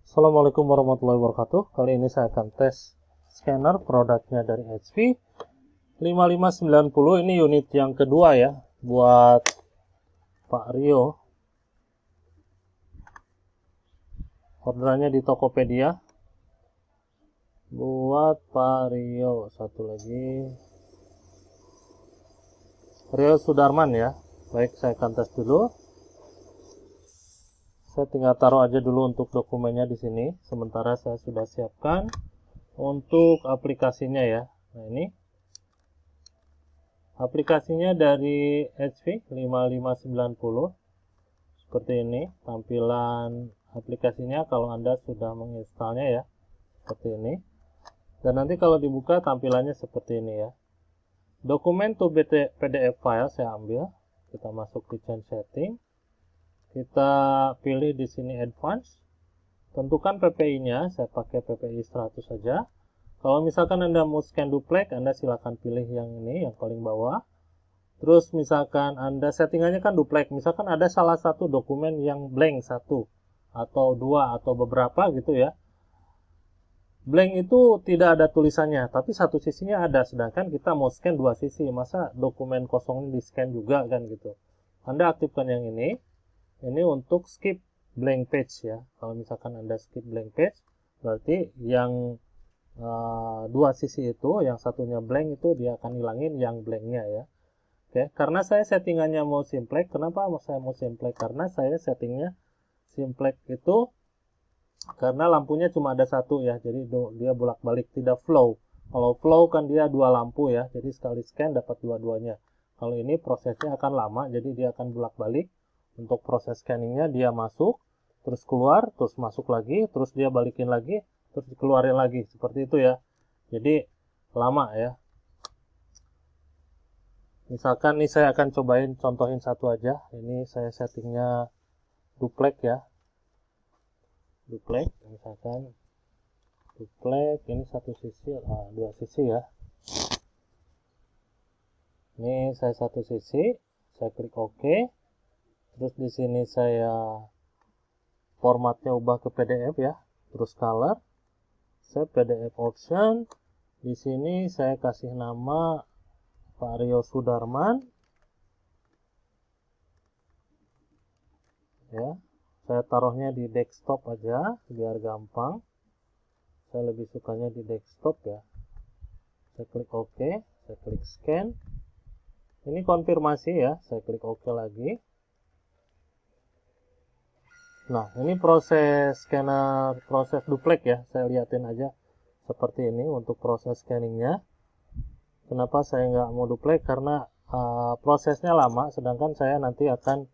Assalamualaikum warahmatullahi wabarakatuh. Kali ini saya akan tes scanner produknya dari HP 5590. Ini unit yang kedua ya buat Pak Rio. Orderannya di Tokopedia. Buat Pak Rio, satu lagi. Rio Sudarman ya. Baik, saya akan tes dulu. Saya tinggal taruh aja dulu untuk dokumennya di sini. Sementara saya sudah siapkan untuk aplikasinya ya. Nah, ini aplikasinya dari HP 5590. Seperti ini tampilan aplikasinya kalau Anda sudah menginstalnya ya. Seperti ini. Dan nanti kalau dibuka tampilannya seperti ini ya. Dokumen to PDF file saya ambil. Kita masuk di change setting. Kita pilih di sini advance. Tentukan PPI-nya, saya pakai PPI 100 saja. Kalau misalkan Anda mau scan duplex, Anda silakan pilih yang ini, yang paling bawah. Terus misalkan Anda settingannya kan duplex, misalkan ada salah satu dokumen yang blank satu, atau dua, atau beberapa gitu ya. Blank itu tidak ada tulisannya, tapi satu sisinya ada, sedangkan kita mau scan dua sisi, masa dokumen kosongnya di scan juga kan gitu. Anda aktifkan yang ini untuk skip blank page ya. Kalau misalkan Anda skip blank page, berarti yang dua sisi itu, yang satunya blank itu dia akan hilangin yang blanknya ya. Oke, karena saya settingannya mau simplex. Kenapa saya mau simplex? Karena saya settingnya simplex itu karena lampunya cuma ada satu ya, jadi dia bolak-balik, tidak flow. Kalau flow kan dia dua lampu ya, jadi sekali scan dapat dua-duanya. Kalau ini prosesnya akan lama, jadi dia akan bolak-balik. Untuk proses scanningnya dia masuk, terus keluar, terus masuk lagi, terus dia balikin lagi, terus dikeluarin lagi, seperti itu ya. Jadi lama ya. Misalkan nih saya akan cobain contohin satu aja. Ini saya settingnya duplex ya. Duplex, misalkan duplex ini satu sisi, dua sisi ya. Ini saya satu sisi, saya klik OK. Terus di sini saya formatnya ubah ke PDF ya. Terus color, saya PDF option. Di sini saya kasih nama Pak Rio Sudarman. Ya, saya taruhnya di desktop aja biar gampang. Saya lebih sukanya di desktop ya. Saya klik OK, saya klik scan. Ini konfirmasi ya, saya klik OK lagi. Nah, ini proses scanner, proses duplex ya. Saya liatin aja seperti ini untuk proses scanningnya. Kenapa saya nggak mau duplex? Karena prosesnya lama, sedangkan saya nanti akan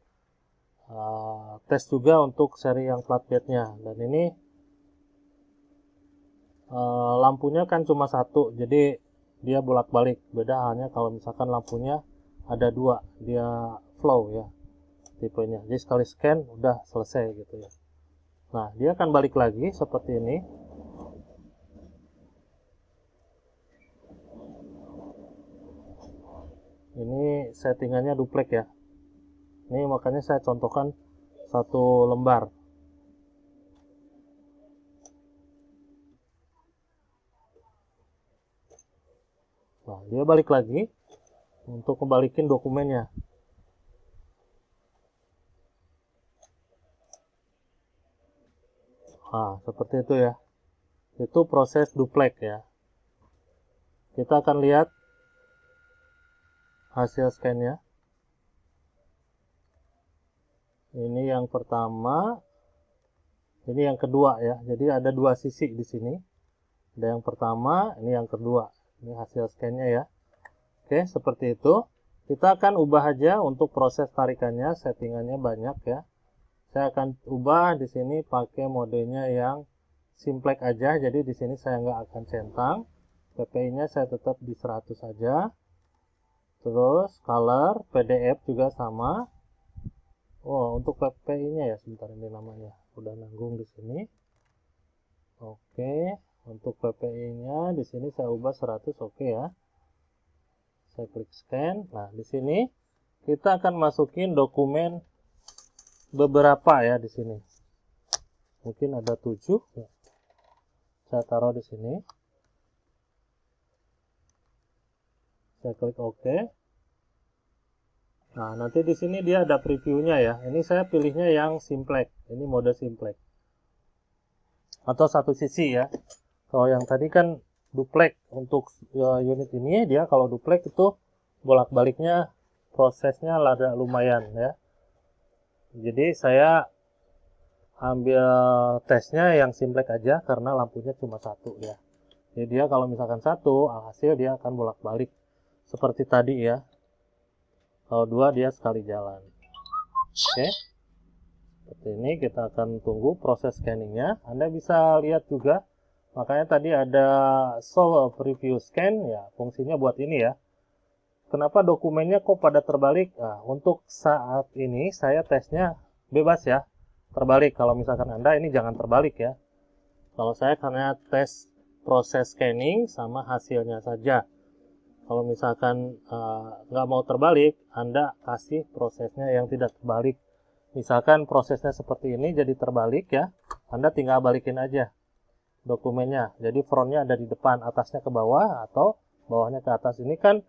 tes juga untuk seri yang flatbed-nya. Dan ini lampunya kan cuma satu, jadi dia bolak-balik. Beda halnya kalau misalkan lampunya ada dua, dia flow ya tipenya. Jadi sekali scan udah selesai gitu ya. Nah, dia akan balik lagi seperti ini. Ini settingannya duplex ya. Ini makanya saya contohkan satu lembar. Nah, dia balik lagi untuk kembalikan dokumennya. Nah, seperti itu ya. Itu proses duplex ya. Kita akan lihat hasil scan-nya. Ini yang pertama, ini yang kedua ya. Jadi ada dua sisi di sini. Ada yang pertama, ini yang kedua. Ini hasil scan-nya ya. Oke, seperti itu. Kita akan ubah aja untuk proses tarikannya, settingannya banyak ya. Saya akan ubah di sini pakai modenya yang simplex aja. Jadi di sini saya nggak akan centang. PPI-nya saya tetap di 100 saja. Terus color, PDF juga sama. Oh, untuk PPI-nya ya, sebentar ini namanya. Udah nanggung di sini. Oke, untuk PPI-nya di sini saya ubah 100, oke ya. Saya klik scan. Nah, di sini kita akan masukin dokumen beberapa ya di sini. mungkin ada 7. Saya taruh di sini. Saya klik OK. Nah, nanti di sini dia ada previewnya ya. Ini saya pilihnya yang simplex. Ini mode simplex. Atau satu sisi ya. Kalau yang tadi kan duplex. Untuk unit ini dia kalau duplex itu bolak-baliknya prosesnya rada lumayan ya. Jadi saya ambil tesnya yang simplex aja karena lampunya cuma satu ya. Jadi dia kalau misalkan satu, alhasil dia akan bolak-balik seperti tadi ya. Kalau dua dia sekali jalan. Oke. Seperti ini kita akan tunggu proses scanningnya. Anda bisa lihat juga, makanya tadi ada show preview scan ya, fungsinya buat ini ya. Kenapa dokumennya kok pada terbalik? Nah, untuk saat ini saya tesnya bebas ya. Terbalik. Kalau misalkan Anda ini jangan terbalik ya. Kalau saya karena tes proses scanning sama hasilnya saja. Kalau misalkan nggak mau terbalik, Anda kasih prosesnya yang tidak terbalik. Misalkan prosesnya seperti ini jadi terbalik ya, Anda tinggal balikin aja dokumennya. Jadi frontnya ada di depan, atasnya ke bawah atau bawahnya ke atas. Ini kan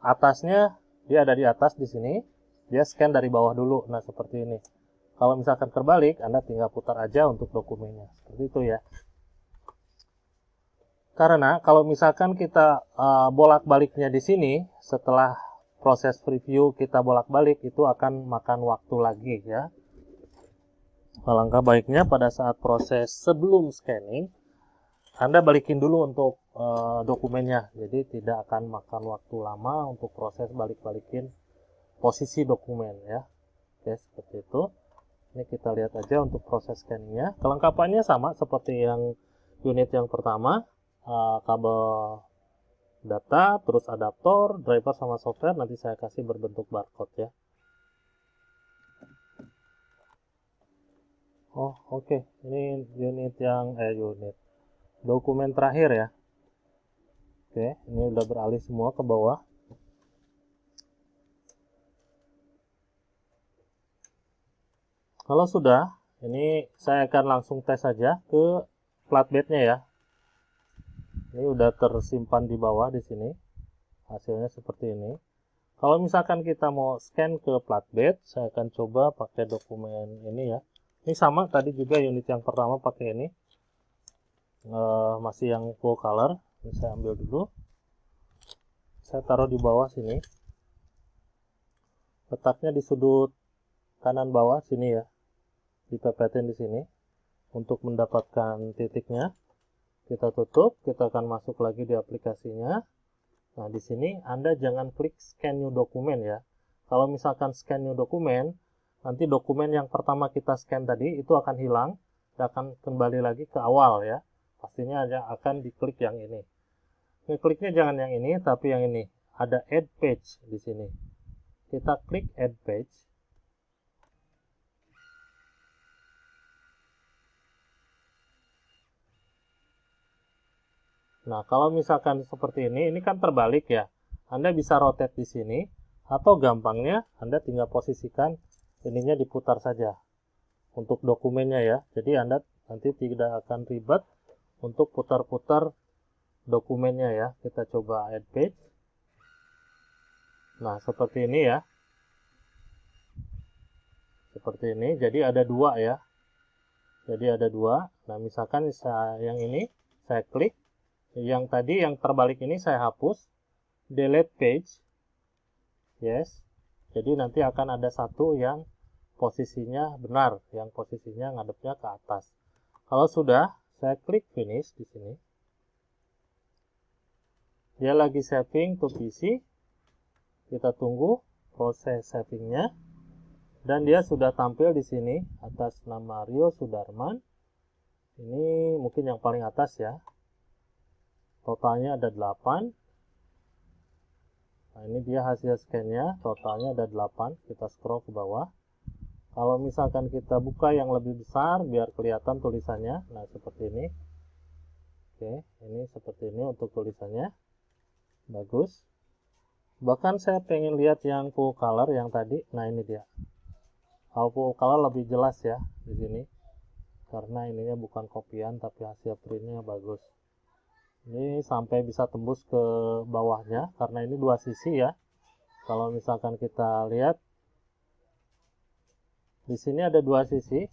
atasnya dia ada di atas di sini, dia scan dari bawah dulu. Nah seperti ini. Kalau misalkan terbalik, Anda tinggal putar aja untuk dokumennya. Seperti itu ya. Karena kalau misalkan kita bolak-baliknya di sini, setelah proses preview kita bolak-balik, itu akan makan waktu lagi ya. Alangkah baiknya pada saat proses sebelum scanning, Anda balikin dulu untuk dokumennya. Jadi tidak akan makan waktu lama untuk proses balik-balikin posisi dokumen ya. Oke, seperti itu. Ini kita lihat aja untuk proses scanningnya. Kelengkapannya sama seperti yang unit yang pertama. Kabel data, terus adaptor, driver sama software. Nanti saya kasih berbentuk barcode ya. Oh oke. Ini unit yang dokumen terakhir ya. Oke, ini udah beralih semua ke bawah. Kalau sudah, ini saya akan langsung tes saja ke flatbednya ya. Ini udah tersimpan di bawah di sini. Hasilnya seperti ini. Kalau misalkan kita mau scan ke flatbed, saya akan coba pakai dokumen ini ya. Ini sama tadi juga unit yang pertama pakai ini. Masih yang full color. Ini saya ambil dulu. Saya taruh di bawah sini. Letaknya di sudut kanan bawah sini ya. Dipepetin di sini untuk mendapatkan titiknya. Kita tutup, kita akan masuk lagi di aplikasinya. Nah, di sini Anda jangan klik scan new document ya. Kalau misalkan scan new document, nanti dokumen yang pertama kita scan tadi itu akan hilang dan akan kembali lagi ke awal ya. Pastinya akan diklik yang ini. Kliknya jangan yang ini, tapi yang ini. Ada add page di sini. Kita klik add page. Nah, kalau misalkan seperti ini kan terbalik ya. Anda bisa rotate di sini, atau gampangnya Anda tinggal posisikan ininya diputar saja untuk dokumennya ya. Jadi Anda nanti tidak akan ribet untuk putar-putar dokumennya ya. Kita coba add page. Nah, seperti ini ya. Seperti ini, jadi ada dua ya. Jadi ada dua. Nah, misalkan yang ini saya klik. Yang tadi yang terbalik ini saya hapus, delete page, yes. Jadi nanti akan ada satu yang posisinya benar, yang posisinya ngadepnya ke atas. Kalau sudah, saya klik finish di sini. Dia lagi saving to PC. Kita tunggu proses savingnya, dan dia sudah tampil di sini atas nama Rio Sudarman. Ini mungkin yang paling atas ya. Totalnya ada 8. Nah, ini dia hasil scan-nya. Totalnya ada 8. Kita scroll ke bawah. Kalau misalkan kita buka yang lebih besar, biar kelihatan tulisannya. Nah, seperti ini. Oke, ini seperti ini untuk tulisannya. Bagus. Bahkan saya pengen lihat yang full color yang tadi. Nah, ini dia. Kalau full color lebih jelas ya di sini. karena ininya bukan kopian tapi hasil printnya bagus. Ini sampai bisa tembus ke bawahnya karena ini dua sisi ya. Kalau misalkan kita lihat di sini ada dua sisi,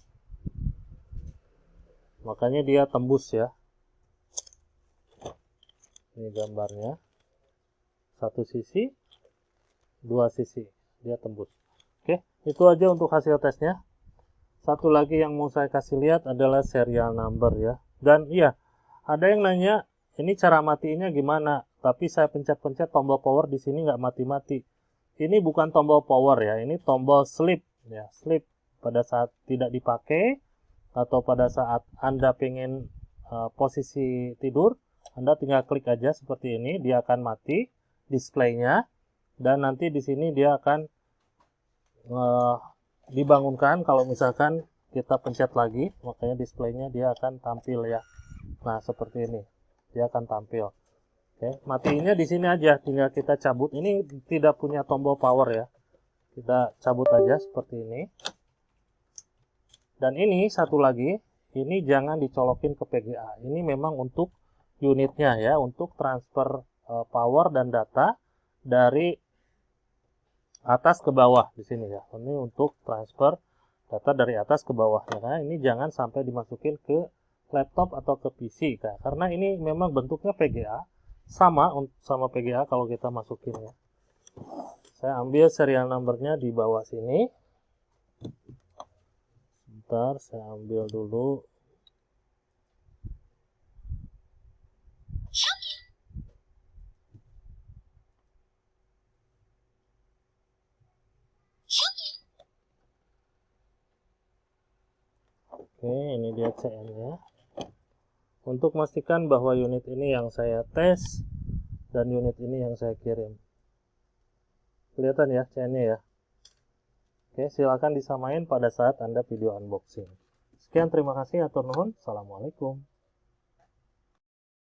makanya dia tembus ya. Ini gambarnya, satu sisi, dua sisi, dia tembus. Oke, itu aja untuk hasil tesnya. Satu lagi yang mau saya kasih lihat adalah serial number ya. Dan iya, ada yang nanya, ini cara matiinnya gimana? Tapi saya pencet-pencet tombol power di sini nggak mati-mati. Ini bukan tombol power ya, ini tombol sleep ya, sleep. Pada saat tidak dipakai atau pada saat Anda pengen posisi tidur, Anda tinggal klik aja seperti ini, dia akan mati displaynya, dan nanti di sini dia akan dibangunkan kalau misalkan kita pencet lagi, makanya displaynya dia akan tampil ya. Nah, seperti ini. Dia akan tampil. Oke, matiinnya di sini aja, tinggal kita cabut. Ini tidak punya tombol power ya. Kita cabut aja seperti ini. Dan ini satu lagi, ini jangan dicolokin ke PGA. Ini memang untuk unitnya ya, untuk transfer power dan data dari atas ke bawah di sini ya. Ini untuk transfer data dari atas ke bawah ya. Karena ini jangan sampai dimasukin ke laptop atau ke PC ya. Karena ini memang bentuknya PGA, sama PGA kalau kita masukin ya. Saya ambil serial numbernya di bawah sini. Sebentar, saya ambil dulu. Oke, ini dia CN-nya. Untuk memastikan bahwa unit ini yang saya tes dan unit ini yang saya kirim. Kelihatan ya CN-nya ya. Oke, silakan disamain pada saat Anda video unboxing. Sekian, terima kasih, atur nuhun. Assalamualaikum.